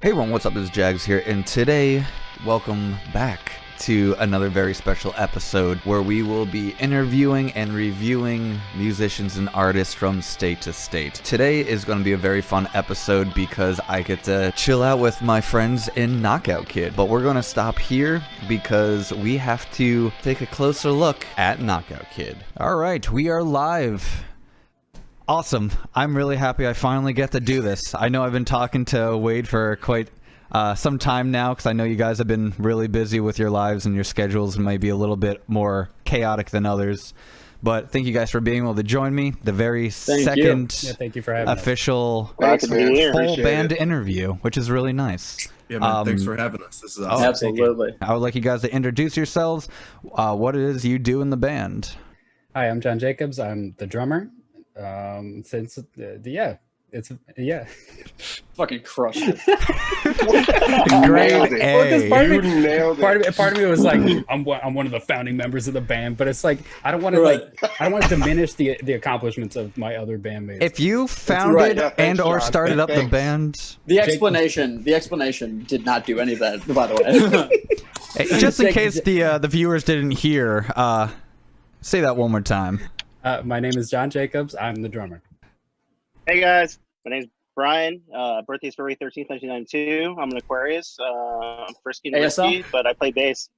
Hey everyone, what's up? This is Jags here, and today, welcome back to another very special episode where we will be interviewing and reviewing musicians and artists from state to state. Today is going to be a very fun episode because I get to chill out with my friends in Knockout Kid. But we're going to stop here because we have to take a closer look at Knockout Kid. Alright, we are live. Awesome. I'm really happy I finally get to do this. I know I've been talking to Wade for quite some time now because I know you guys have been really busy with your lives and your schedules might be a little bit more chaotic than others. But thank you guys for being able to join me. The very second thank you for having official full band interview, which is really nice. Yeah, man, thanks for having us. This is awesome. Absolutely. I would like you guys to introduce yourselves, what it is you do in the band. Hi, I'm John Jacobs. I'm the drummer. Fucking crushed it. Grade A. Part of me was like, I'm one of the founding members of the band, but it's like I don't want to diminish the accomplishments of my other bandmates. If you founded or started up the band, The explanation did not do any of that, by the way. just in case the viewers didn't hear, say that one more time. My name is John Jacobs. I'm the drummer. Hey guys, my name's Brian. Birthday is February 13th, 1992. I'm an Aquarius. I'm first university, but I play bass.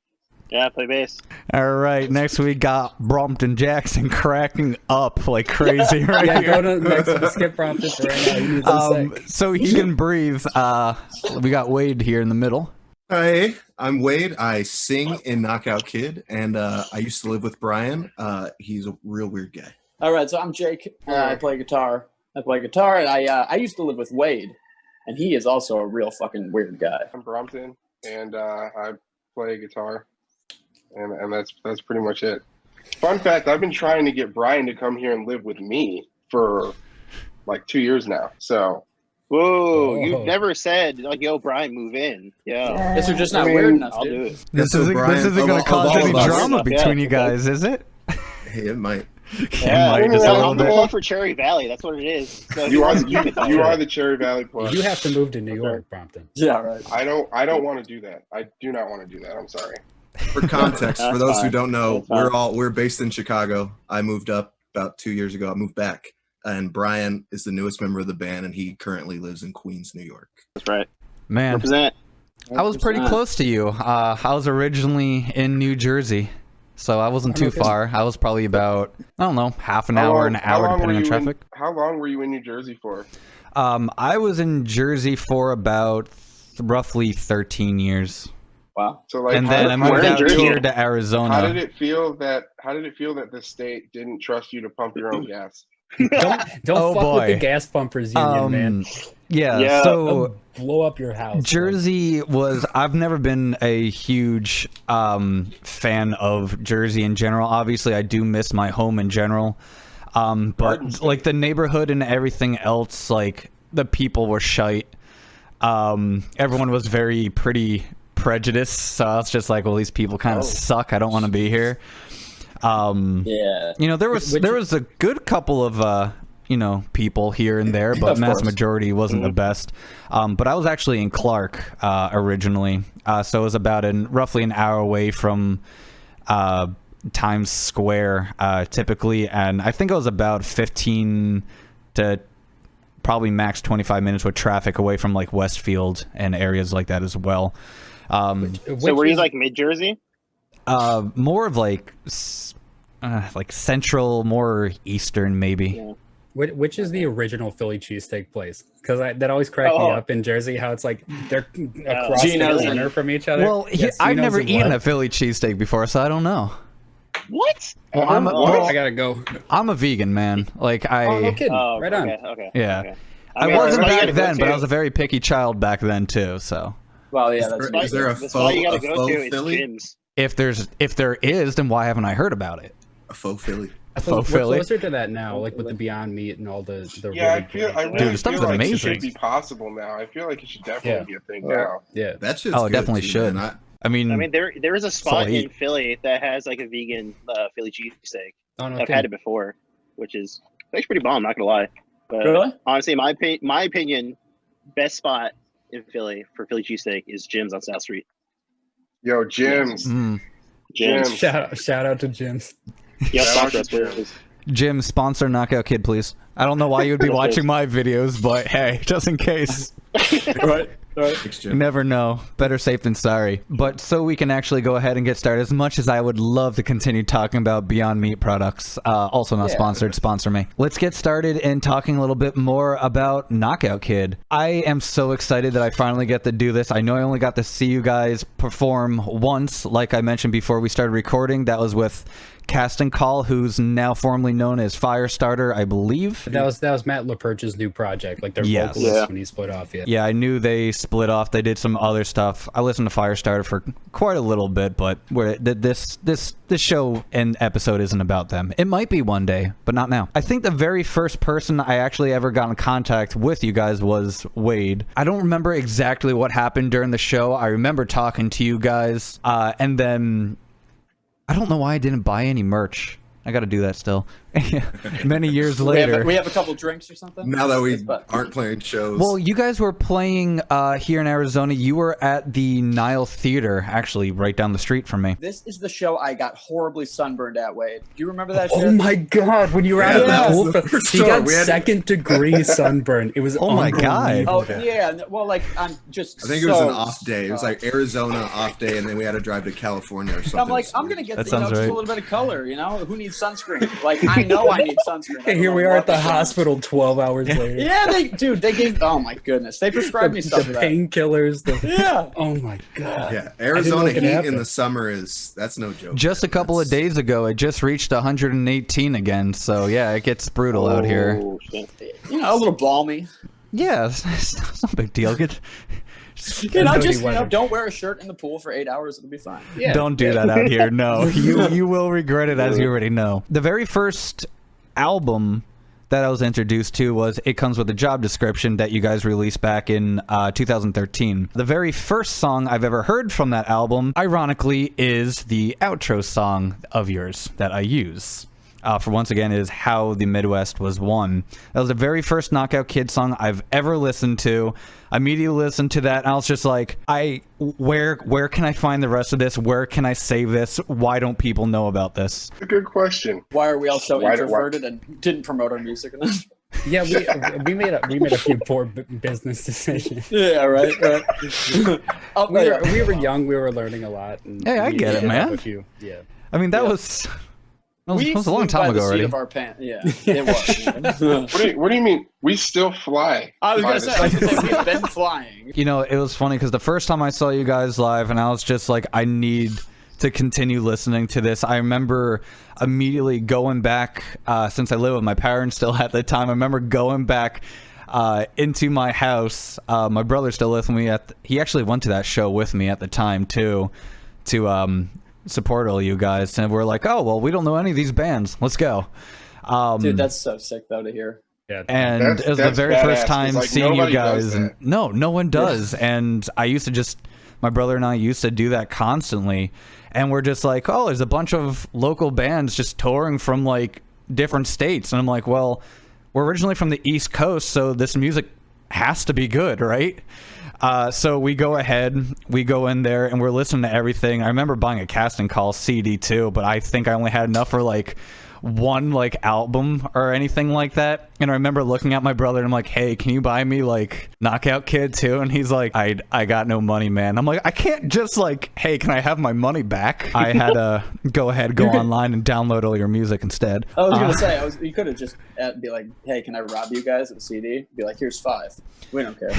Yeah, I play bass. All right, next we got Brompton Jackson cracking up like crazy here. Go to next, skip Brompton for right now. So he can breathe. We got Wade here in the middle. Hi, I'm Wade. I sing in Knockout Kid, and I used to live with Brian. He's a real weird guy. All right, so I'm Jake. I play guitar. And I used to live with Wade, and he is also a real fucking weird guy. I'm Brompton, and I play guitar, and that's pretty much it. Fun fact, I've been trying to get Brian to come here and live with me for like 2 years now, so... Whoa, you've never said, like, yo, Brian, move in. Yeah. Guess you're just not weird enough, I'll dude. do it. This isn't going to cause any drama between you guys, is it? Hey, it might. Yeah, might just a little I'm the bit. one for Cherry Valley. That's what it is. So You are the Cherry Valley plus. You have to move to New York, Brompton. Yeah, right. I don't want to do that. I do not want to do that. I'm sorry. For context, for those who fine. don't know, That's we're based in Chicago. I moved up about 2 years ago. I moved back, and Brian is the newest member of the band, and he currently lives in Queens, New York. That's right. Man, Represent. I was pretty close to you. I was originally in New Jersey, so I wasn't too far. I was probably about, I don't know, half an hour, an hour, depending on traffic. How long were you in New Jersey for? I was in Jersey for about roughly 13 years. Wow. So like, And then I moved out here to Arizona. How did it feel that the state didn't trust you to pump your own gas? Don't fuck with the gas pumpers union, man. Yeah, so They'll blow up your house. Jersey was, I've never been a huge fan of Jersey in general. Obviously, I do miss my home in general. But like the neighborhood and everything else, like the people were shite. Everyone was pretty prejudiced. So I was just like, well, these people kind of suck. I don't want to be here. Yeah. You know, there was a good couple of people here and there, but mass majority wasn't the best. But I was actually in Clark originally, so it was about roughly an hour away from Times Square typically, and I think I was about 15 to probably max 25 minutes with traffic away from like Westfield and areas like that as well. So were you like mid-Jersey? More of like central, more eastern, maybe. Yeah. Which is the original Philly cheesesteak place? Because that always cracked me up in Jersey, how it's like they're across the center from each other. Well, I've never eaten a Philly cheesesteak before, so I don't know. What? Well, I gotta go. I'm a vegan, man. Like no kidding. Oh, right on. Okay. Yeah. Okay. I mean, wasn't that's why you back gotta go then, but I to. was a very picky child back then too. So Well, yeah, that's Is there a That's why you gotta go faux to is Philly? gyms. if there is, then why haven't I heard about it? A faux Philly. Faux We're Philly. closer to that now, like with the Beyond Meat and all the Yeah, I really really the stuff's feel like it amazing. should be possible now. I feel like it should definitely be a thing now. yeah. That shit's Oh, it good, definitely too, should. man. I mean, there is a all spot I in eat. Philly that has like a vegan Philly cheesesteak. Oh, no I've kidding. had it before, which is actually pretty bomb. Not gonna lie, but Really? honestly, my opinion, best spot in Philly for Philly cheesesteak is Jim's on South Street. Yo, Jim's. Jim's. Shout out to Jim's. Yeah, Shout out to please. Jim, sponsor Knockout Kid, please. I don't know why you would be watching my videos, but hey, just in case. Right. Thanks, You Jim. never know. Better safe than sorry. But so we can actually go ahead and get started, as much as I would love to continue talking about Beyond Meat products, also not sponsored, sponsor me. Let's get started in talking a little bit more about Knockout Kid. I am so excited that I finally get to do this. I know I only got to see you guys perform once, like I mentioned before we started recording. That was with Casting Call, who's now formerly known as Firestarter, I believe. That was Matt LaPerch's new project, like their Yes. vocalist when he split off. Yeah, I knew they split off. They did some other stuff. I listened to Firestarter for quite a little bit, but this show and episode isn't about them. It might be one day, but not now. I think the very first person I actually ever got in contact with you guys was Wade. I don't remember exactly what happened during the show. I remember talking to you guys, and then I don't know why I didn't buy any merch. I got to do that still. Many years later. We have a couple drinks or something? Now that we aren't playing shows. Well, you guys were playing here in Arizona. You were at the Nile Theater, actually, right down the street from me. This is the show I got horribly sunburned at, Wade. Do you remember that show? Oh my god, when you were out of that was the the pool, first he show. got We had- second-degree sunburn. It was Oh my God. Oh, unbelievable. yeah. Well, like, I'm just I think it was an off day. It was like Arizona off day, and then we had to drive to California or something. I'm like, I'm gonna get That just sounds a right. little bit of color, you know? Who needs sunscreen? Like, I know I need sunscreen. And here we are at the hospital 12 hours later. Yeah, they gave. Oh my goodness, they prescribed me The stuff for that. painkillers. Yeah. Oh my god. Yeah, Arizona know it could heat in happen. the summer that's no joke. Just a couple of days ago, it just reached 118 again. So, yeah, it gets brutal out here. Oh, shit. You know, a little balmy. Yeah, it's no big deal. You know, Dirty just weather. don't wear a shirt in the pool for 8 hours. It'll be fine. Yeah. Don't do that out here. No, you will regret it, as you already know. The very first album that I was introduced to was It Comes With a Job Description that you guys released back in 2013. The very first song I've ever heard from that album, ironically, is the outro song of yours that I use. For once again, is How the Midwest Was Won. That was the very first Knockout Kid song I've ever listened to. I immediately listened to that, and I was just like, where can I find the rest of this? Where can I save this? Why don't people know about this? It's a good question. Why are we all so Why- introverted and didn't promote our music enough? Yeah, we made a few poor business decisions. Yeah, right. Oh, We were young. We were learning a lot. And Hey, I we get it, did have man. a few, yeah. I mean, that Yeah. was a we long time ago already. Of our pants. Yeah, it was. What do you mean? We still fly. I was by gonna the say we've been flying. You know, it was funny because the first time I saw you guys live, and I was just like, I need to continue listening to this. I remember immediately going back, since I lived with my parents still at the time, I remember going back into my house. My brother still lived with me. He actually went to that show with me at the time, too, to support all you guys. And we're like, oh, well, we don't know any of these bands. Let's go. Dude, that's so sick though to hear. Yeah. And it was the That's very badass, first 'cause, time like, seeing you nobody does guys. And that. no one does. And I used to my brother and I used to do that constantly. And we're just like, oh, there's a bunch of local bands just touring from like different states. And I'm like, well, we're originally from the East Coast, so this music has to be good, right? So we go ahead, we go in there, and we're listening to everything. I remember buying a Casting Call CD too, but I think I only had enough for like one like album or anything like that. And I remember looking at my brother and I'm like, hey, can you buy me like Knockout Kid too? And he's like, I got no money, man. I'm like, I can't just like, hey, can I have my money back? I had to go online and download all your music instead. I was gonna say, you could have just be like, "Hey, can I rob you guys of a CD?" Be like, "Here's 5. We don't care."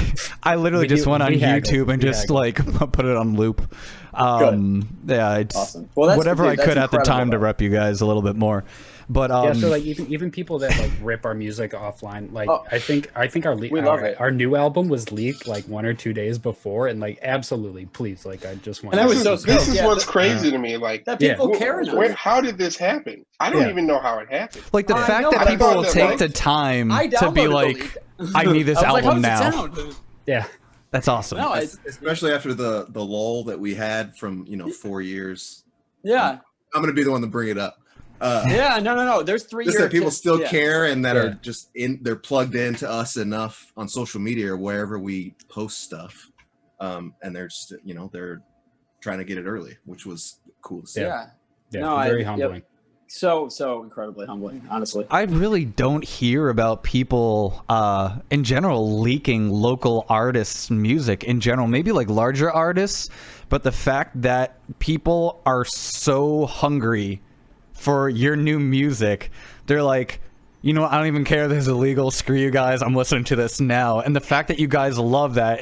I literally just went on we haggled. YouTube and We just haggled. like put it on loop. Yeah, it's Awesome. Well, that's whatever I that's could at the time to incredible. rep you guys a little bit more. But Yeah, so like even people that like rip our music offline, like Oh. I think We love it. our new album was leaked like 1 or 2 days before, and like absolutely, please, like I just want. And that was so This is Yeah, what's that- crazy to me. Like, That Yeah. people care enough. how did this happen? I don't Yeah. even know how it happened. like the I fact know, that I people thought will that, take like- the time I to be downloaded the like, leak. I need this I was like, album "How now. does it sound?" Yeah, That's awesome. No, it's Especially after the lull that we had from 4 years. yeah. I'm gonna be the one to bring it up. Yeah, no. There's 3 just years. that people still care and that Yeah. are just they're plugged into us enough on social media or wherever we post stuff. And they're just, they're trying to get it early, which was cool to see. Yeah. Yeah, very humbling. So incredibly humbling, honestly. I really don't hear about people in general leaking local artists' music in general, maybe like larger artists, but the fact that people are so hungry for your new music, they're like, I don't even care if this is illegal, screw you guys, I'm listening to this now. And the fact that you guys love that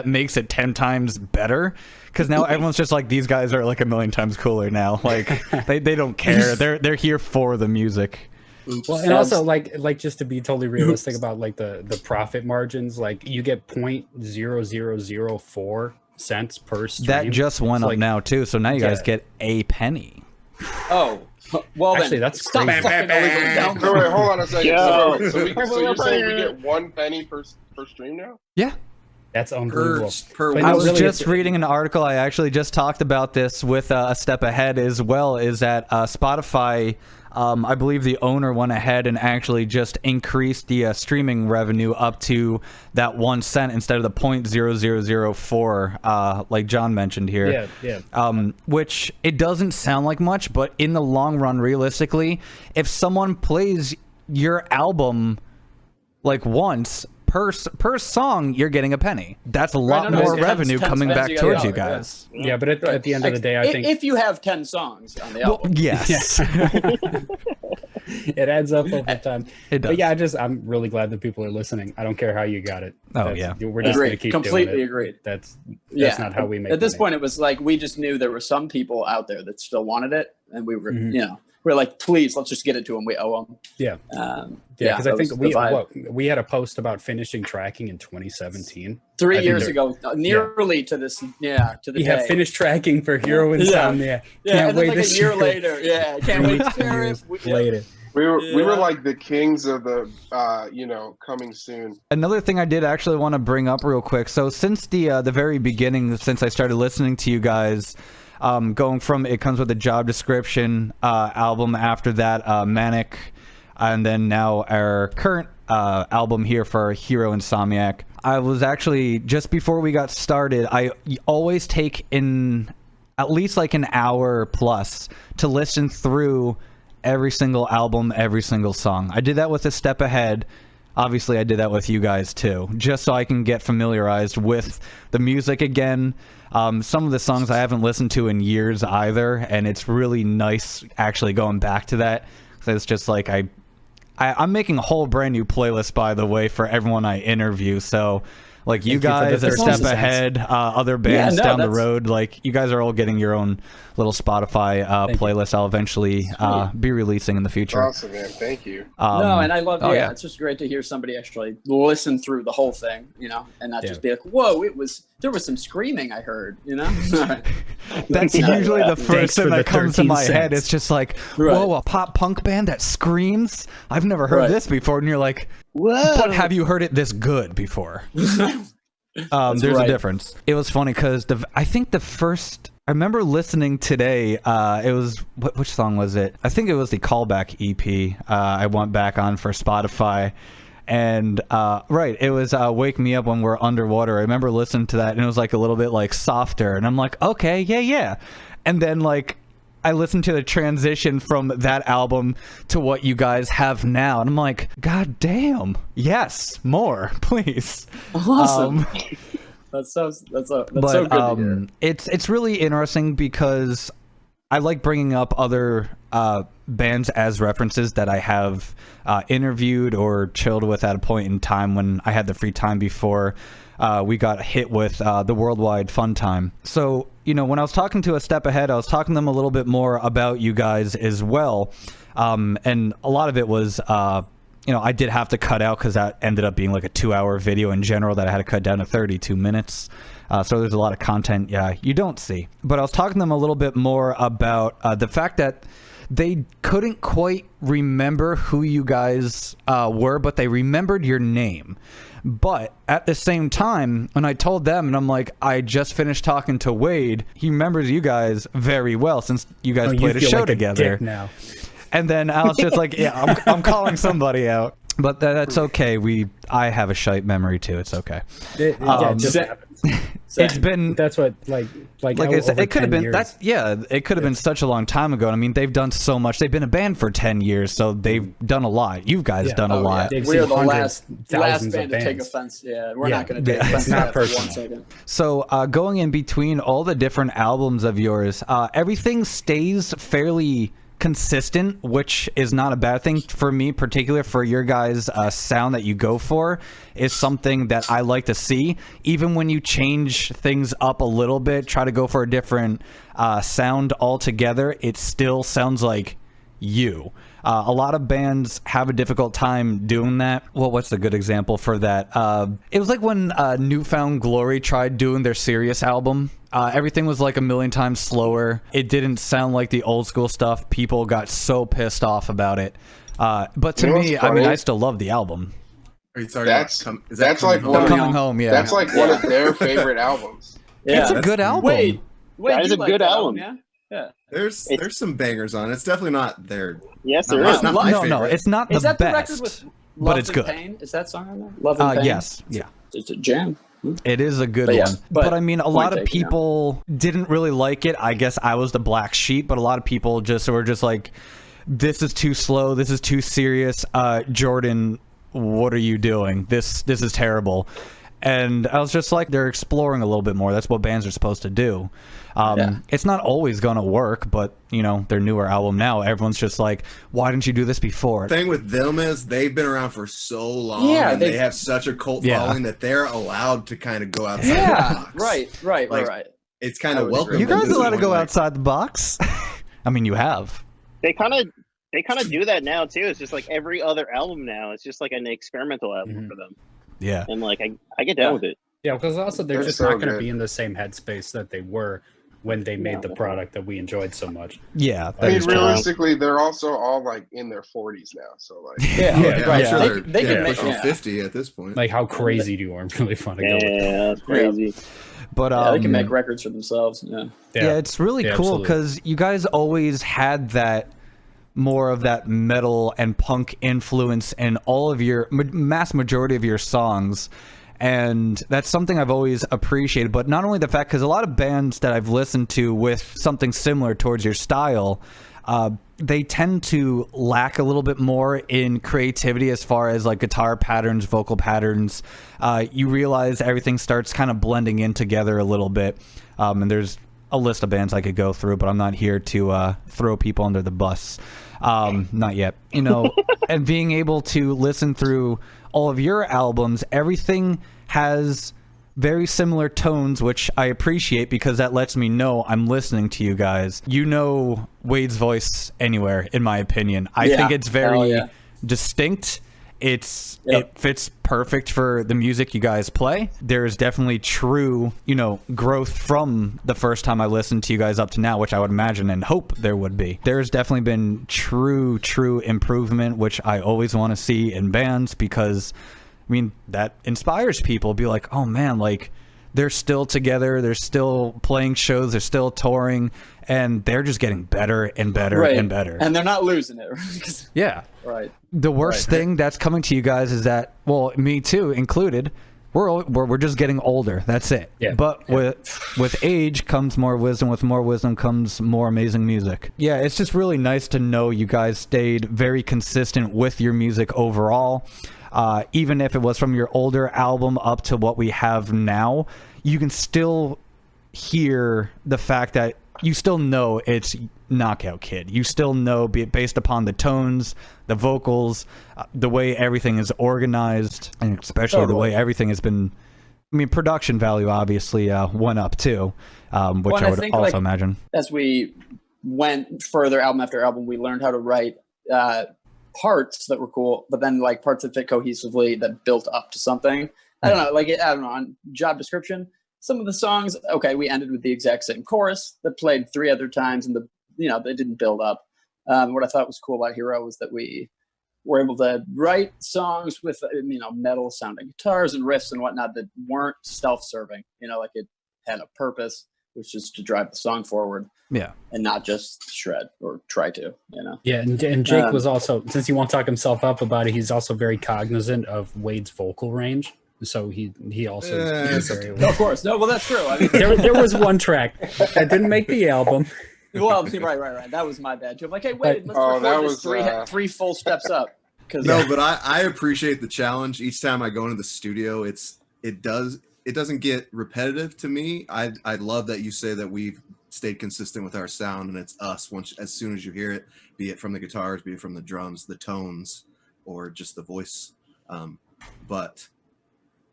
makes it 10 times better, because now everyone's just like, these guys are like a million times cooler now. Like they don't care. They're here for the music. Well, and also like just to be totally realistic about like the profit margins, like you get 0.0004 cents per stream. That just went up now too, so now you guys get a penny. Oh, well, actually, then, that's stop crazy. fucking illegally downloading. So wait, hold on a second. Yo. So you're saying we get 1 penny per stream now? Yeah. That's unbelievable. per But I no, was really, just it's- reading an article. I actually just talked about this with a step ahead as well, is that Spotify, I believe the owner went ahead and actually just increased the streaming revenue up to that 1 cent instead of the 0.0004, like John mentioned here. Yeah. Which it doesn't sound like much, but in the long run, realistically, if someone plays your album like once per song, you're getting a penny. That's a lot more revenue coming back towards you guys. Yeah, but at the end of the day, I think if you have 10 songs on the album. Yes. it adds up over time. It does. But yeah, I'm really glad that people are listening. I don't care how you got it. Oh, yeah. We're just going to keep Completely doing it. agreed. That's Yeah. not how we make At this money. point, it was like we just knew there were some people out there that still wanted it, and we were, Mhm. we're like, please, let's just get it to them. We owe them. Yeah. Yeah, Because I that think was the vibe. we had a post about finishing tracking in 2017. 3 I think years they're- ago, nearly to this, to the We day. have finished tracking for Hero Insomnia. Yeah, Can't and then wait like to a year share it. later, can't wait to 2 share years it. later. We were Yeah. like the kings of the coming soon. Another thing I did actually want to bring up real quick. So since the very beginning, since I started listening to you guys, going from It Comes With a Job Description album, after that Manic, and then now our current album here for Hero Insomniac, I was actually, just before we got started, I always take in at least like an hour plus to listen through every single album, every single song. I did that with A Step Ahead. Obviously, I did that with you guys too, just so I can get familiarized with the music again. Some of the songs I haven't listened to in years either, and it's really nice actually going back to that. So it's just like I'm making a whole brand new playlist, by the way, for everyone I interview. So like you guys, A Step Ahead, other bands down the road, like you guys are all getting your own little Spotify playlist. I'll eventually be releasing in the future. Awesome, man. Thank you. No, and I love yeah. it's just great to hear somebody actually listen through the whole thing, and not just be like, whoa, there was some screaming I heard, That's usually the first thing that comes to my head. It's just like, whoa, a pop punk band that screams? I've never heard this before. And you're like, Whoa. but have you heard it this good before? There's a difference. It was funny because I think the first, I remember listening today, it was, which song was it? I think it was the Callback EP I went back on for Spotify. And it was Wake Me Up When We're Underwater. I remember listening to that and it was like a little bit like softer. And I'm like, okay, yeah. And then like I listened to the transition from that album to what you guys have now. And I'm like, God damn. Yes, more, please. Awesome. That's so good to hear. It's really interesting because I like bringing up other bands as references that I have interviewed or chilled with at a point in time when I had the free time before we got hit with the worldwide fun time. So, when I was talking to A Step Ahead, I was talking to them a little bit more about you guys as well. And a lot of it was, I did have to cut out because that ended up being like a 2-hour video in general that I had to cut down to 32 minutes. So there's a lot of content, you don't see. But I was talking to them a little bit more about the fact that they couldn't quite remember who you guys were, but they remembered your name. But at the same time, when I told them, and I'm like, I just finished talking to Wade, he remembers you guys very well since you guys played a show like together. A dick now. And then I was just like, yeah, I'm calling somebody out. But that's okay. I have a shite memory too. It's okay. It's been that's what like I said, it could have been years. that. Yeah, it could have been such a long time ago. I mean, they've done so much. They've been a band for 10 years, so they've done a lot. You guys done a lot. They've We're seen the hundreds, last thousands band of to take bands. offense. Yeah, we're not going to take Yeah, offense it's not to that for personal. 1 second. So going in between all the different albums of yours, everything stays fairly consistent, which is not a bad thing for me. Particular for your guys' sound that you go for is something that I like to see. Even when you change things up a little bit, try to go for a different sound altogether, it still sounds like you. A lot of bands have a difficult time doing that. Well, what's a good example for that? It was like when Newfound Glory tried doing their Sirius album. Everything was like a million times slower. It didn't sound like the old school stuff. People got so pissed off about it. But to me, I mean, I still love the album. Are you talking That's about that's like Coming one Home? of Coming Home, yeah. that's like one of their favorite albums. Yeah, It's a good album. Wait, That is you a like good that album. Yeah. Yeah. There's some bangers on it. It's definitely not their. Yes, not there my- is. not my No, favorite. it's not Is the that the best. record with but Love it's and good. Pain? Is that song on there? Love and Pain? Yes, yeah. It's a jam. It is a good But yeah, one. but But I mean, a point lot of taken, yeah. people didn't really like it. I guess I was the black sheep, but a lot of people just were just like, this is too slow. This is too serious. Jordan, what are you doing? This is terrible. And I was just like, they're exploring a little bit more. That's what bands are supposed to do. It's not always going to work, but, you know, their newer album now, everyone's just like, why didn't you do this before? The thing with them is they've been around for so long, Yeah, and they have such a cult Yeah. following that they're allowed to kind of go outside the Yeah, box. right. Like, It's kind I of would welcome. agree. You guys at this allowed to point, go like, outside the box? I mean, you have. They kind of do that now too. It's just like every other album now. It's just like an experimental album for them, Yeah. and like I get down with it. Yeah, because also they're They're just so not going to good. be in the same headspace that they were when they made the product that we enjoyed so much. Yeah. I that mean, is true. realistically, they're also all like in their 40s now. So like, Yeah, Yeah, right. I'm sure They- they're they can make- pushing yeah. 50 at this point. Like, how crazy do you want really want to go with that? Yeah, that's crazy. But Yeah, they can make records for themselves. Yeah. yeah, it's really Yeah, cool absolutely. because you guys always had that more of that metal and punk influence in all of your mass majority of your songs. And that's something I've always appreciated. But not only the fact, because a lot of bands that I've listened to with something similar towards your style, they tend to lack a little bit more in creativity as far as like guitar patterns, vocal patterns. You realize everything starts kind of blending in together a little bit. And there's a list of bands I could go through, but I'm not here to throw people under the bus. Not yet, you know. And being able to listen through all of your albums, everything has very similar tones, which I appreciate because that lets me know I'm listening to you guys. You know Wade's voice anywhere, in my opinion. I Yeah. think it's very Hell yeah. distinct. It fits perfect for the music you guys play. There's definitely true, you know, growth from the first time I listened to you guys up to now, which I would imagine and hope there would be. There's definitely been true improvement, which I always want to see in bands because, I mean, that inspires people. Be like, oh man, like they're still together, they're still playing shows, they're still touring, and they're just getting better and better and better. And they're not losing it. 'Cause- Yeah. right. The worst thing that's coming to you guys is that, well, me too included, we're just getting older. That's it. Yeah. But with age comes more wisdom. With more wisdom comes more amazing music. Yeah, it's just really nice to know you guys stayed very consistent with your music overall. Even if it was from your older album up to what we have now, you can still hear the fact that you still know it's Knockout Kid. You still know, based upon the tones, the vocals, the way everything is organized, and especially the way everything has been. I mean, production value obviously went up too, which Well, I would think, also like, imagine. As we went further album after album, we learned how to write parts that were cool, but then like parts that fit cohesively that built up to something. I don't know, on job description, some of the songs, okay, we ended with the exact same chorus that played 3 other times and they didn't build up. What I thought was cool about Hero was that we were able to write songs with metal sounding guitars and riffs and whatnot that weren't self-serving. Like it had a purpose, which is to drive the song forward. Yeah. And not just shred or try to. Yeah, and Jake was also, since he won't talk himself up about it, he's also very cognizant of Wade's vocal range. So he also is very aware. Of course. No, well, that's true. I mean, there was one track that didn't make the album. Well, right. That was my bad too. I'm like, hey, wait, let's record this three full steps up. No, but I appreciate the challenge. Each time I go into the studio, it doesn't get repetitive to me. I love that you say that we've stayed consistent with our sound, and it's us. As soon as you hear it, be it from the guitars, be it from the drums, the tones, or just the voice. But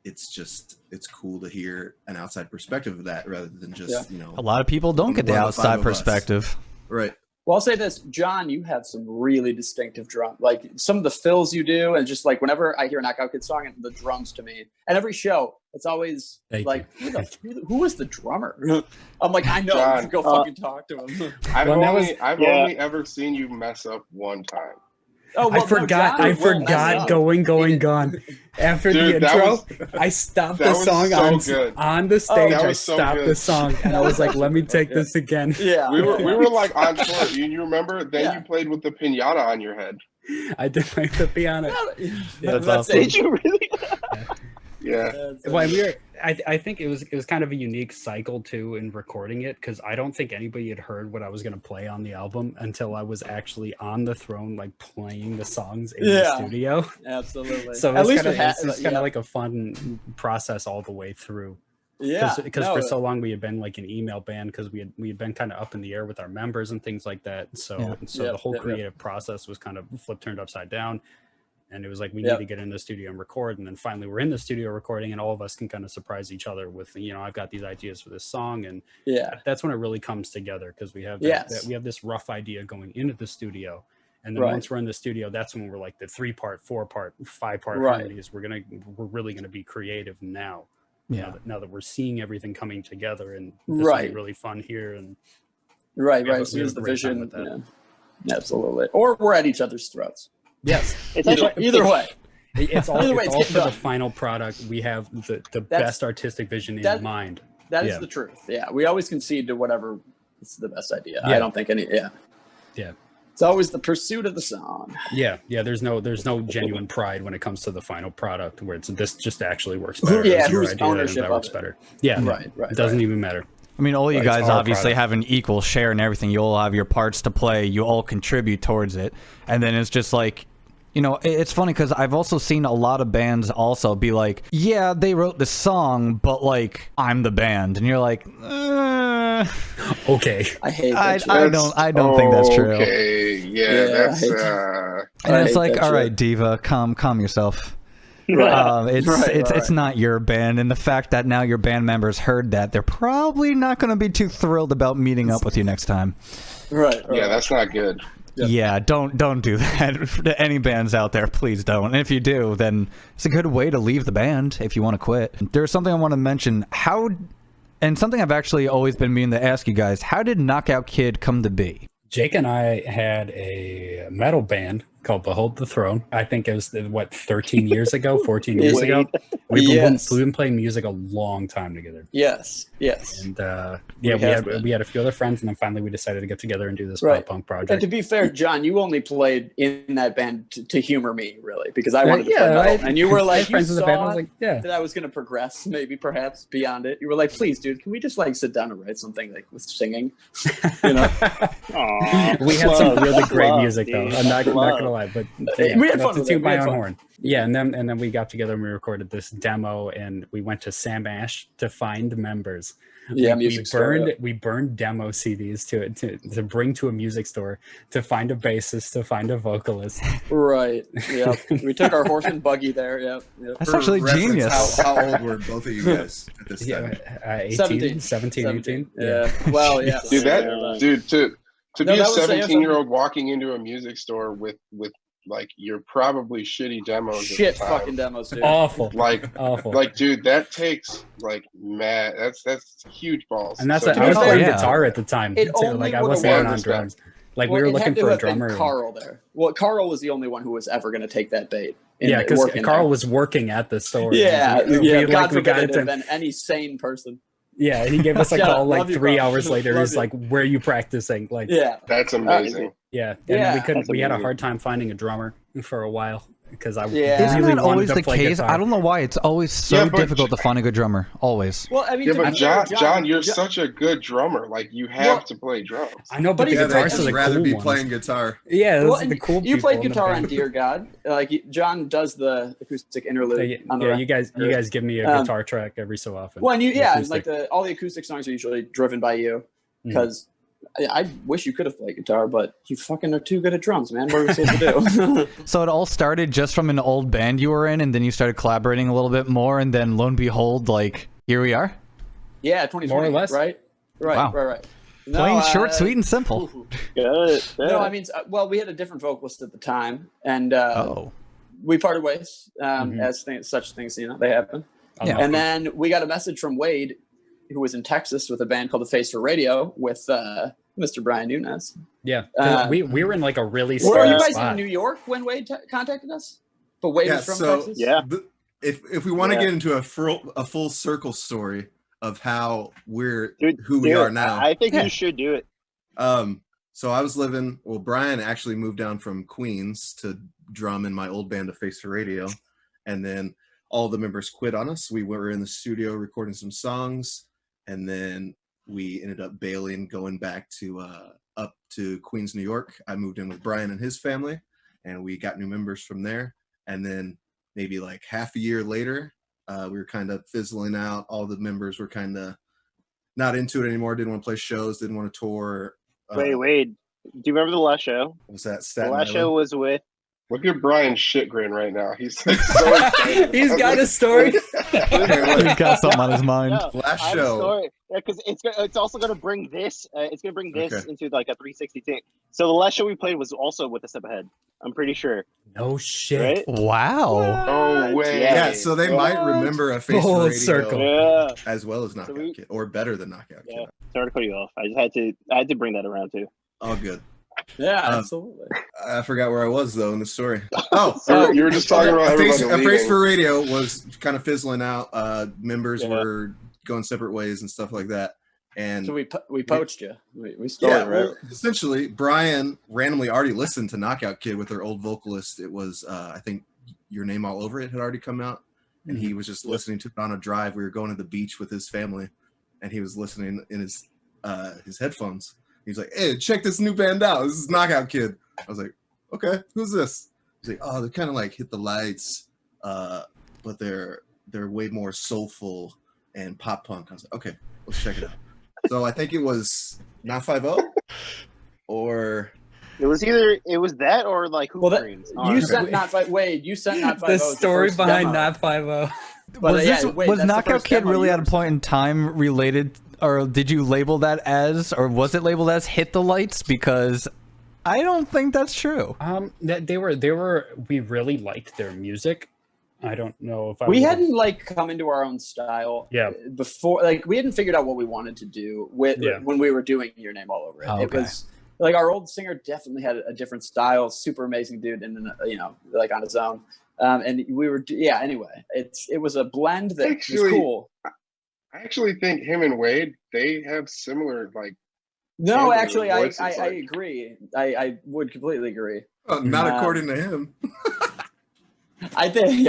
it's cool to hear an outside perspective of that rather than just a lot of people don't get the outside perspective. Right. Well, I'll say this, John, you have some really distinctive drum, like some of the fills you do, and just like whenever I hear a Knockout Kid song, and the drums to me, and every show, it's always who was the drummer? I'm like, I know, John, go fucking talk to him. I've only ever seen you mess up one time. Oh, well, I forgot going gone. After the intro, I stopped the song on the stage. I stopped the song and I was like, let me take this again. Yeah. We were like on tour. You remember? Then you played with the piñata on your head. I did play the piano. That's awesome. Did you really? Yeah. Well, I think it was kind of a unique cycle too in recording it, because I don't think anybody had heard what I was going to play on the album until I was actually on the throne, like playing the songs in the studio. Absolutely. So it's kind of like a fun process all the way through. Yeah. Because for so long we had been like an email band, because we had been kind of up in the air with our members and things like that. So the whole creative process was kind of turned upside down. And it was like, we need to get in the studio and record. And then finally we're in the studio recording, and all of us can kind of surprise each other with, I've got these ideas for this song. And that's when it really comes together, because we have we have this rough idea going into the studio. And then once we're in the studio, that's when we're like the 3-part, 4-part, 5-part harmonies. We're really going to be creative now. Yeah. Now that we're seeing everything coming together, and this will be really fun here. And right. So here's the vision. Yeah. Absolutely. Or we're at each other's throats. Yes. Either way. It's all for the final product. We have the best artistic vision in mind. That is the truth. Yeah. We always concede to whatever is the best idea. I don't think Yeah. It's always the pursuit of the song. Yeah. There's no genuine pride when it comes to the final product, where this just actually works better. Whose ownership that works better. Yeah. Right. It doesn't even matter. I mean, all you guys obviously have an equal share in everything. You all have your parts to play. You all contribute towards it. And then it's just like, it's funny because I've also seen a lot of bands also be like, yeah, they wrote the song, but like, I'm the band. And you're like, okay. I hate that. I don't think that's true. Okay, that's and it's like, all right, Diva, calm yourself. Right. It's not your band, and the fact that now your band members heard that, they're probably not going to be too thrilled about meeting up with you next time. Right. Yeah, that's not good. Yeah, don't do that. Any bands out there, please don't. And if you do, then it's a good way to leave the band if you want to quit. There's something I want to mention. And something I've actually always been meaning to ask you guys, how did Knockout Kid come to be? Jake and I had a metal band called Behold the Throne. I think it was, 13 years ago, 14 years ago. We've been playing music a long time together. Yes. And we had a few other friends, and then finally we decided to get together and do this pop punk project. And to be fair, John, you only played in that band to humor me, really, because I wanted to play metal. And you were like, friends with the band. I was like, that I was going to progress, perhaps beyond it. You were like, please, dude, can we just like sit down and write something like with singing? We had some really great music, though. I'm not gonna lie, but we had fun. To toot my own horn. Yeah, and then we got together and we recorded this demo, and we went to Sam Ash to find members. Yeah, we burned demo CDs to bring to a music store to find a bassist, to find a vocalist. Right. Yeah. We took our horse and buggy there. Yeah. That's actually genius. How old were both of you guys at this time? 18, 17, 18. Yeah. Well, yeah. Dude, to be a 17-year-old walking into a music store with like your probably shitty demos. Shit fucking demos, dude. Awful. Awful. Like, dude, that takes like that's huge balls. And that's I was playing guitar at the time. It only I wasn't on drums. Like we were looking for a drummer. Carl there. Well, Carl was the only one who was ever going to take that bait. Yeah, because Carl was working at the store. Yeah, God forbid it had been any sane person. Yeah, he gave us a call like 3 hours later. He's like, "Where are you practicing?" Like, yeah, that's amazing. Yeah, and we couldn't. We had a hard time finding a drummer for a while because I isn't that always the case? Guitar. I don't know why it's always so difficult to find a good drummer. Always. Well, I mean, but John, you're such a good drummer. Like you have to play drums. I know, but the guitar's I'd rather be playing guitar. Yeah, the cool. You played guitar on Dear God. Like John does the acoustic interlude. You guys give me a guitar track every so often. Well, and like all the acoustic songs are usually driven by you because. I wish you could have played guitar, but you fucking are too good at drums, man. What are we supposed to do? So it all started just from an old band you were in, and then you started collaborating a little bit more, and then lo and behold, like, here we are? Yeah, 2020, more or less. Right. Wow. Right. No, plain short, sweet, and simple. Good. No, I mean, we had a different vocalist at the time, and we parted ways, as such things, they happen. Yeah. And then we got a message from Wade, who was in Texas with a band called The Face for Radio with Mr. Brian Nunes. Yeah, we were in like a really. Were you guys in New York when Wade contacted us? But Wade was from Texas. Yeah. If we want to get into a full circle story of how we're who we are now, I think you should do it. So I was Brian actually moved down from Queens to drum in my old band, The Face for Radio, and then all the members quit on us. We were in the studio recording some songs. And then we ended up bailing, going back to up to Queens, New York. I moved in with Brian and his family, and we got new members from there. And then maybe like half a year later, we were kind of fizzling out. All the members were kind of not into it anymore. Didn't want to play shows. Didn't want to tour. Wait. Do you remember the last show? What was that? The last show was with. Look at Brian's shit grin right now. He's like so excited. He's got a story. He's got something on his mind. No, last show. Yeah, because it's also going to bring this. It's going to bring this into like a 360 thing. So the last show we played was also with a step ahead. I'm pretty sure. No shit. Right? Wow. No way. Yeah, so they might remember a Face for Radio circle. as well as Knockout Kid, or better than Knockout Kid. Sorry to cut you off. I just had to bring that around too. All good. Yeah, absolutely. I forgot where I was though in the story. So you were just talking about a Face for Radio was kind of fizzling out. Members were going separate ways and stuff like that. And so we poached you. We stole it, right? Well, essentially, Brian randomly already listened to Knockout Kid with their old vocalist. It was I think Your Name All Over It had already come out, and he was just listening to it on a drive. We were going to the beach with his family, and he was listening in his headphones. He's like, "Hey, check this new band out. This is Knockout Kid." I was like, "Okay, who's this?" He's like, "Oh, they're kind of like Hit the Lights, but they're way more soulful and pop punk." I was like, "Okay, let's check it out." So I think it was Not 5-0, or it was that or like Hoop Dreams. You sent Not 5. Wade, you sent Not 5-0. The story behind Not 5-0. Was Knockout Kid really at a point in time related, or did you label that as, or was it labeled as Hit the Lights? Because I don't think that's true. They were. We really liked their music. I don't know if we hadn't like come into our own style. Yeah. Before, like we hadn't figured out what we wanted to do when we were doing Your Name All Over It. Oh, okay. It was like our old singer definitely had a different style. Super amazing dude, and like on his own. And we were anyway, it was a blend that was cool. I actually think him and Wade, they have similar like. No, actually, I agree. I would completely agree. Not according to him. I think,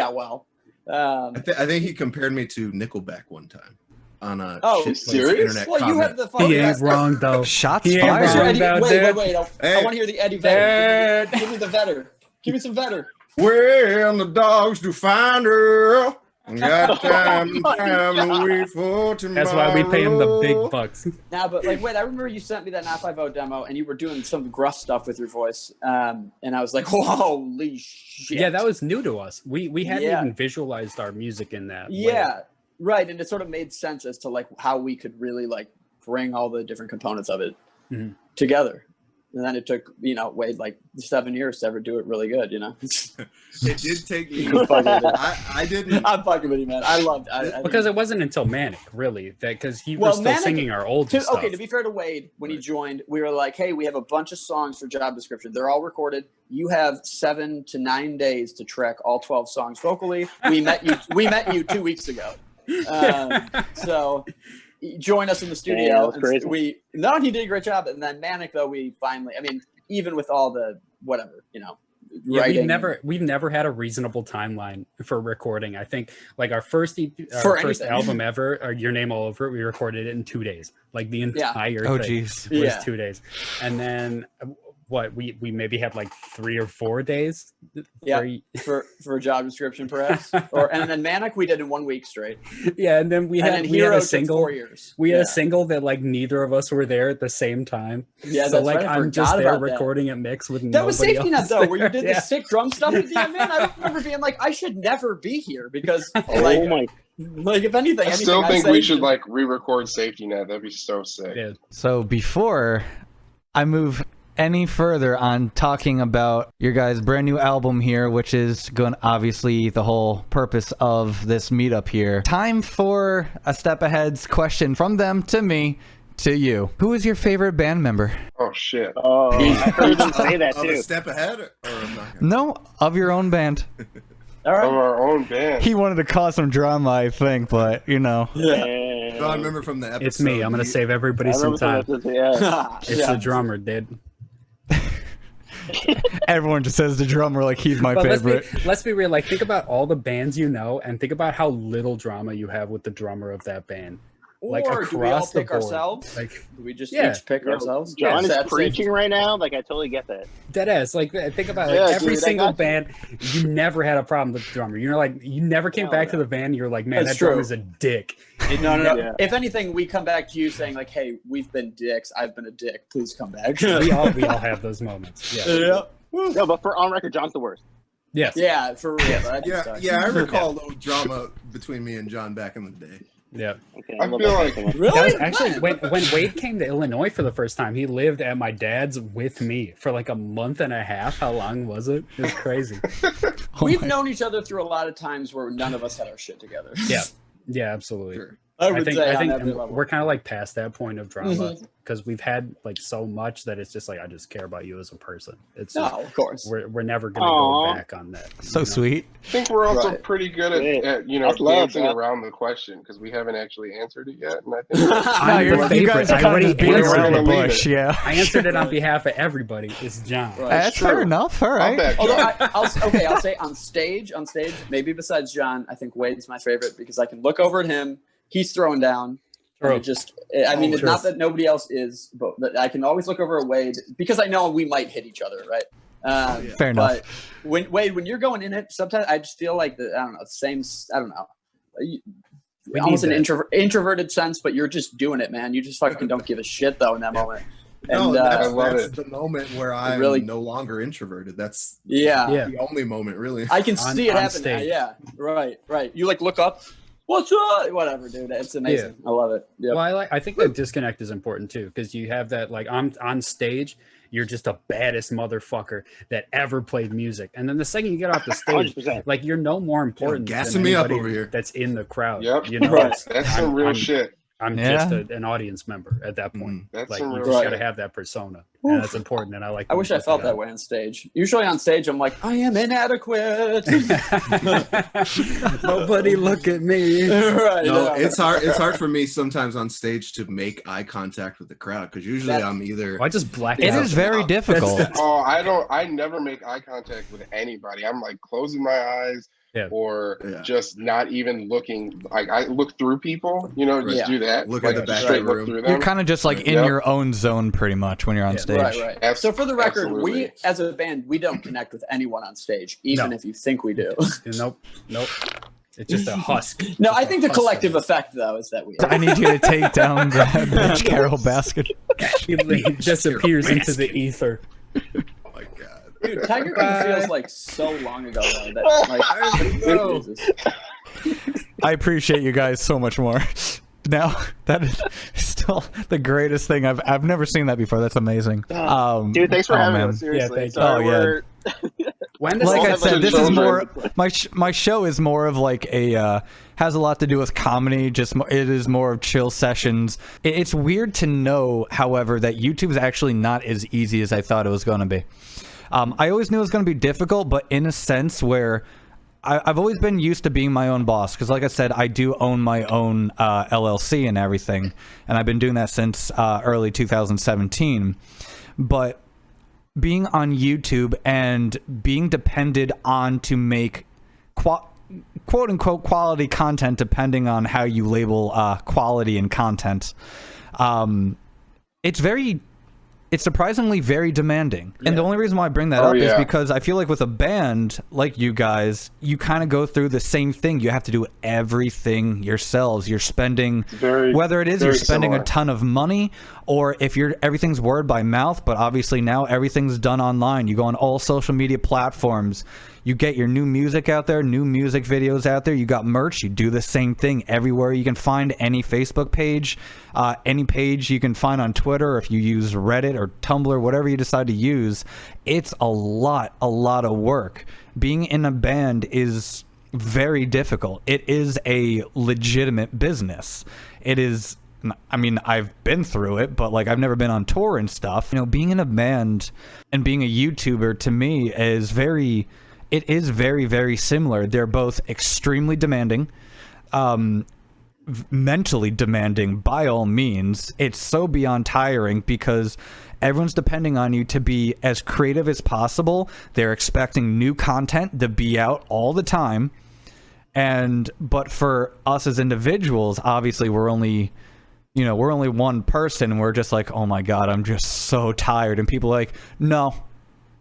I think he compared me to Nickelback one time on a serious? internet well, comment. you have the He ain't wrong though. Shots He ain't fired. wrong. Wait. I want to hear the Eddie Vedder. Give me the Vedder. Give me some Vedder. When the dogs do find her, got time to wait for tomorrow. That's why we pay him the big bucks. Now, but like, wait, I remember you sent me that Not 5-0 demo, and you were doing some gruff stuff with your voice, and I was like, holy shit. Yeah, that was new to us. We hadn't even visualized our music in that way. Right, and it sort of made sense as to like how we could really like bring all the different components of it together. And then it took, Wade like 7 years to ever do it really good, It did take me. I didn't. I'm fucking with you, man. I loved it. Because it wasn't until Manic, really, because he was still singing our old stuff. Okay, to be fair to Wade, when he joined, we were like, hey, we have a bunch of songs for job description. They're all recorded. You have 7 to 9 days to track all 12 songs vocally. We met you 2 weeks ago. So join us in the studio. Yeah, he did a great job. And then Manic, though, we finally, even with all the whatever, we've never had a reasonable timeline for recording. I think like our first album ever, or Your Name All Over It, we recorded it in 2 days. Like the entire thing was 2 days. And then we maybe had like 3 or 4 days for a job description perhaps. And then Manic we did in 1 week straight. And then we had a single 4 years. We had a single that like neither of us were there at the same time. Yeah, so that's like right. I'm just there recording a mix with that was Safety Net though, where you did the sick drum stuff at the end, man. I remember being like, I should never be here because like if anything, I still think we should like re-record Safety Net. That'd be so sick. Yeah. So before I move any further on talking about your guys' brand new album here, which is going obviously the whole purpose of this meetup here, time for a step ahead's question from them to me to you. Who is your favorite band member? Oh shit. Oh, I heard them say that too. A step ahead or No, of your own band. All right. Of our own band. He wanted to cause some drama, I think, but So I remember from the episode. It's me. I'm gonna save everybody some time. It's the drummer, dude. Everyone just says the drummer like he's my favorite. Let's be real. Like, think about all the bands you know, and think about how little drama you have with the drummer of that band. Like or do we all across the pick board. ourselves? Like, do we just each pick ourselves? John is that's preaching right now. Like, I totally get that. Deadass. Like, think about every single band. You never had a problem with the drummer. You're like, you never came back to the band. You're like, man, that drummer's a dick. No. Yeah. If anything, we come back to you saying like, hey, we've been dicks. I've been a dick. Please come back. we all have those moments. Yeah. No, but for on record, John's the worst. Yes. Yeah, for real. I recall a little drama between me and John back in the day. Yeah. Okay, I feel like really actually when Wade came to Illinois for the first time, he lived at my dad's with me for like a month and a half. How long was it? It was crazy. We've known each other through a lot of times where none of us had our shit together. Yeah, absolutely. Sure. I think we're kind of like past that point of drama because we've had like so much that it's just like I just care about you as a person. It's of course we're never gonna go back on that. So sweet. I think we're also pretty good at dancing around the question because we haven't actually answered it yet. And I think I'm your favorite. You guys are kind of beating around the bush. I answered it on behalf of everybody. It's John. Right. That's fair enough. All right. Although I'll say on stage, maybe besides John, I think Wade's my favorite because I can look over at him. He's throwing down. It's not that nobody else is, but I can always look over at Wade because I know we might hit each other, right? Fair enough. But when you're going in it, sometimes I just feel like almost an introverted sense, but you're just doing it, man. You just fucking don't give a shit though in that moment. And I love that's the moment where I'm really no longer introverted. That's the the only moment, really. I can see it happen. Stage. Yeah, right. You like look up. What's up? Whatever, dude. It's amazing. I love it. Yep. Well, I think that disconnect is important too because you have that like on stage, you're just the baddest motherfucker that ever played music, and then the second you get off the stage, 100%. like you're no more important gassing than me up anybody over here. That's in the crowd. Yep. You know, Right. that's some real shit. I'm just an audience member at that point. That's like some you real just shit. got to have that persona, and that's important. And I like. I wish I felt that way on stage. Usually on stage, I'm like, I am inadequate. Nobody look at me. Right. No, it's hard. It's hard for me sometimes on stage to make eye contact with the crowd because usually I'm either. I just black It out. is very difficult. I never make eye contact with anybody. I'm like closing my eyes just not even looking. Like I look through people, just do that. Look like, at the back straight of the look room. through them. You're kind of just like in your own zone pretty much when you're on stage. Right. So for the record, Absolutely. we as a band, we don't connect with anyone on stage, even if you think we do. Nope. It's just a husk. No, I think the collective effect, though, is that we. I need you to take down the bitch Carol basket. He disappears into the ether. Oh my god. Dude, Tiger King feels like so long ago though. That, like, I know. I appreciate you guys so much more. Now that is still the greatest thing I've never seen that before. That's amazing. Dude, thanks for having us. Seriously. Yeah, Sorry, when does like I said, this is more children. my show is more of like a has a lot to do with comedy. It is more of chill sessions. It's weird to know, however, that YouTube is actually not as easy as I thought it was going to be. I always knew it was going to be difficult, but in a sense where I've always been used to being my own boss, because like I said, I do own my own LLC and everything, and I've been doing that since early 2017. But being on YouTube and being depended on to make quote-unquote quality content, depending on how you label quality and content, it's surprisingly very demanding. And the only reason why I bring that up is because I feel like with a band like you guys, you kind of go through the same thing. You have to do everything yourselves. You're spending, whether it is you're spending a ton of money, or if everything's word by mouth, but obviously now everything's done online. You go on all social media platforms. You get your new music out there, new music videos out there. You got merch. You do the same thing everywhere. You can find any Facebook page, any page you can find on Twitter. If you use Reddit or Tumblr, whatever you decide to use, it's a lot of work. Being in a band is very difficult. It is a legitimate business. It is. I mean, I've been through it, but like I've never been on tour and stuff. You know, being in a band and being a YouTuber to me is very similar. They're both extremely demanding, mentally demanding by all means. It's so beyond tiring because everyone's depending on you to be as creative as possible. They're expecting new content to be out all the time. But for us as individuals, obviously we're only one person, and we're just like, oh my God, I'm just so tired. And people are like, no,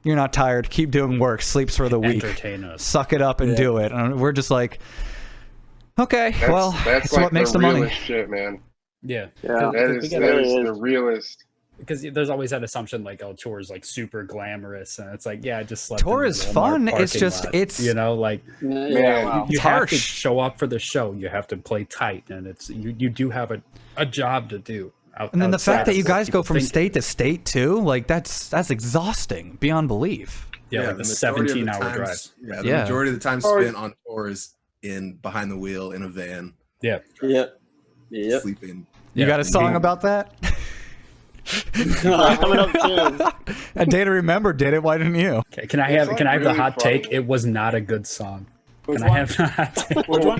you're not tired. Keep doing work. Sleeps for the week. Entertain us. Suck it up and do it. And we're just like, okay, that's like what makes the money. Shit, man. Yeah. That is the realest. Because there's always that assumption like, oh, tour is like super glamorous, and it's like, yeah, just slept tour in is the fun. Walmart It's just lot. it's like man, you have harsh. to show up for the show. You have to play tight, and it's you do have a job to do. And then the fact that you guys go from think. state to state too, like that's exhausting beyond belief. Yeah, like the 17-hour drives. Yeah, the majority of the time spent on tour is behind the wheel in a van. Yep. Sleeping. You got a song about that? Coming up soon. And Data Remember did it. Why didn't you? Okay, can I have the hot take? It was not a good song. Can I have the hot take? Which one?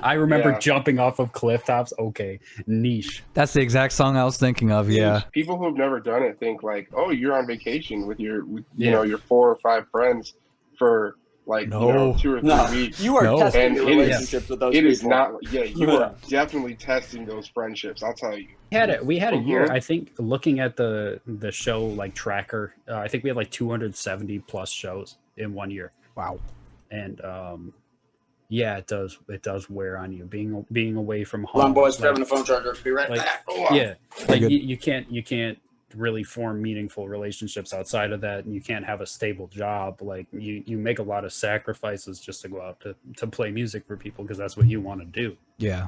I remember jumping off of cliff tops. Okay, niche. That's the exact song I was thinking of. Yeah. People who've never done it think like, oh, you're on vacation with your 4 or 5 friends for like 2 or 3 weeks. You are testing your relationships with those people. It is not. Yeah, you are definitely testing those friendships. I'll tell you. We had a year. I think looking at the show like tracker, I think we had like 270 plus shows in 1 year. Wow. And it does wear on you being away from home. Hold on, boys, grabbing the phone charger. Be right back. Yeah, like you can't really form meaningful relationships outside of that, and you can't have a stable job. Like you make a lot of sacrifices just to go out to play music for people because that's what you want to do. Yeah.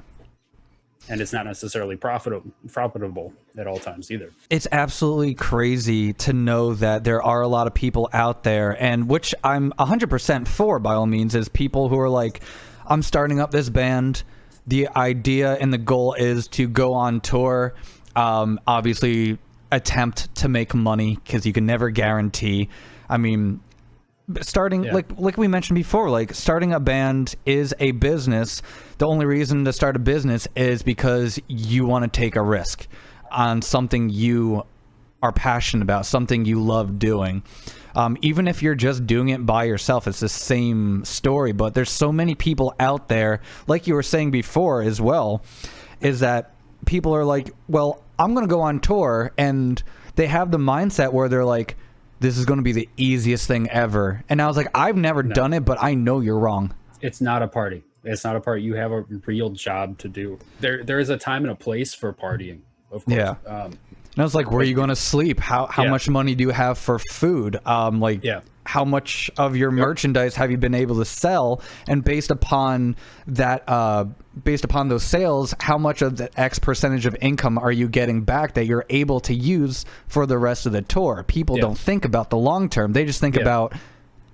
And it's not necessarily profitable at all times either. It's absolutely crazy to know that there are a lot of people out there, and which I'm 100% for by all means, is people who are like, I'm starting up this band. The idea and the goal is to go on tour, obviously attempt to make money because you can never guarantee. I mean, like we mentioned before, like starting a band is a business. The only reason to start a business is because you want to take a risk on something you are passionate about, something you love doing. Even if you're just doing it by yourself, it's the same story. But there's so many people out there, like you were saying before as well, is that people are like, well, I'm going to go on tour, and they have the mindset where they're like, this is going to be the easiest thing ever. And I was like, I've never done it, but I know you're wrong. It's not a party. It's not a party. You have a real job to do. There is a time and a place for partying. of course. Yeah. And I was like, where are you going to sleep? How much money do you have for food? How much of your merchandise have you been able to sell? And based upon that, based upon those sales, how much of the X percentage of income are you getting back that you're able to use for the rest of the tour? People don't think about the long term. They just think about,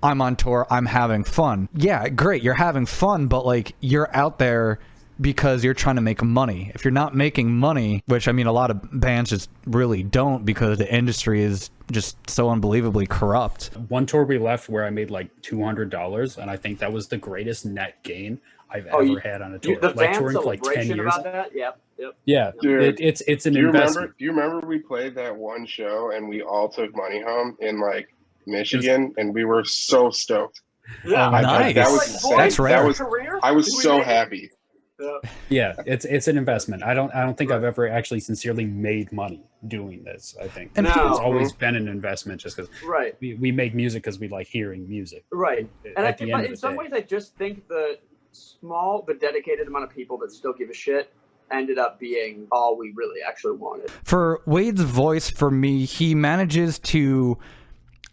I'm on tour, I'm having fun. Yeah, great, you're having fun, but like you're out there because you're trying to make money. If you're not making money, which I mean a lot of bands just really don't because the industry is just so unbelievably corrupt. One tour we left where I made like $200, and I think that was the greatest net gain I've ever had on a tour. The like van touring for like 10 years. about that? Yep. Yeah, Dude, it's an investment. Do you remember we played that one show and we all took money home in like Michigan, and we were so stoked. Yeah, nice. That's rare. I was so happy. Yeah, it's an investment. I don't think I've ever actually sincerely made money doing this. I think and it's always been an investment just because right. we make music because we like hearing music. Right. And I think in some day. ways I just think the small but dedicated amount of people that still give a shit ended up being all we really actually wanted. For Wade's voice, for me, he manages to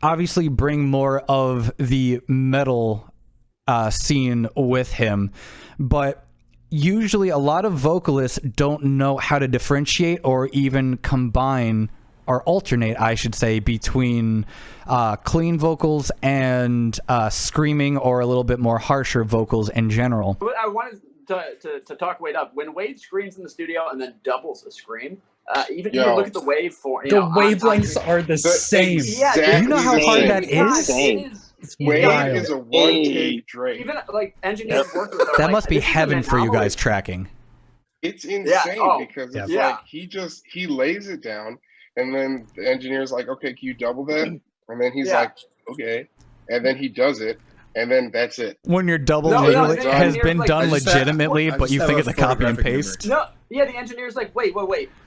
obviously bring more of the metal scene with him, but usually a lot of vocalists don't know how to differentiate or even combine or alternate, I should say, between clean vocals and screaming or a little bit more harsher vocals in general. I wanted to talk Wade up. When Wade screams in the studio and then doubles a scream, even look at the waveform. The wavelengths are the same. Yeah, you know how hard that is? Wade is a one-take Drake. Even like engineers work with that must be heaven for you guys tracking. It's insane because it's like he lays it down, and then the engineer's like, okay, can you double that? And then he's like, okay, and then he does it, and then that's it. When your double has been done legitimately, but you think it's a copy and paste. No, yeah, the engineer's like, wait,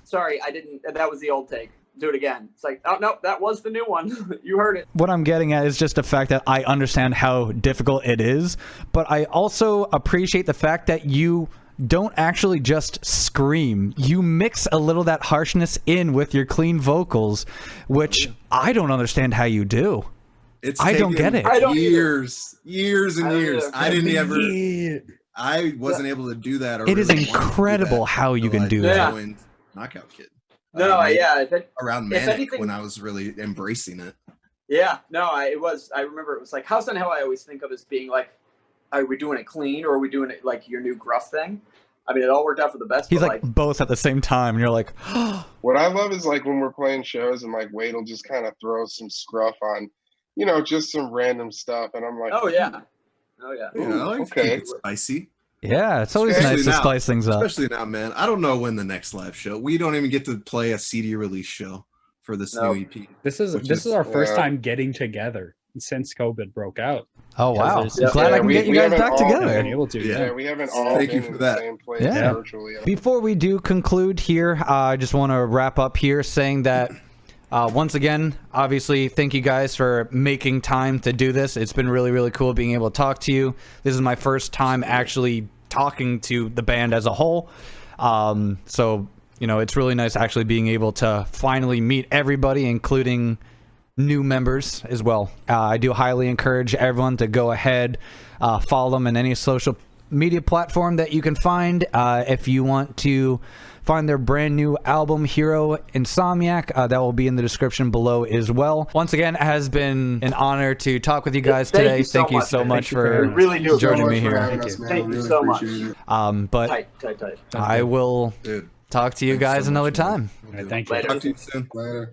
sorry, I didn't. That was the old take. Do it again. It's like, oh no, that was the new one. You heard it. What I'm getting at is just the fact that I understand how difficult it is, but I also appreciate the fact that you don't actually just scream. You mix a little of that harshness in with your clean vocals, which I don't understand how you do. I don't get it. Years and years. I wasn't able to do that. It is incredible how you can do that. Knockout Kid. Around Manic when I was really embracing it. Yeah, no, I remember it was like House on Hell. I always think of as being like, are we doing it clean or are we doing it like your new gruff thing? I mean, it all worked out for the best. He's like both at the same time, and you're like, what I love is like when we're playing shows and like Wade will just kind of throw some scruff on, just some random stuff, and I'm like, oh yeah, okay, spicy. Yeah, it's always nice to spice things up. Especially now, man. I don't know when the next live show. We don't even get to play a CD release show for this new EP. This is our first time getting together since COVID broke out. Oh wow! Glad I can get you guys back together. We haven't all been in the same place virtually. Before we do conclude here, I just want to wrap up here saying that once again, obviously, thank you guys for making time to do this. It's been really, really cool being able to talk to you. This is my first time actually talking to the band as a whole. So, it's really nice actually being able to finally meet everybody, including new members as well. I do highly encourage everyone to go ahead, follow them in any social media platform that you can find. If you want to find their brand new album, Hero Insomniac, that will be in the description below as well. Once again, it has been an honor to talk with you guys today. Thank you so much for joining me here. Thank you so much. But tight. I will talk to you guys another time. Thank you. Talk to you soon. Later.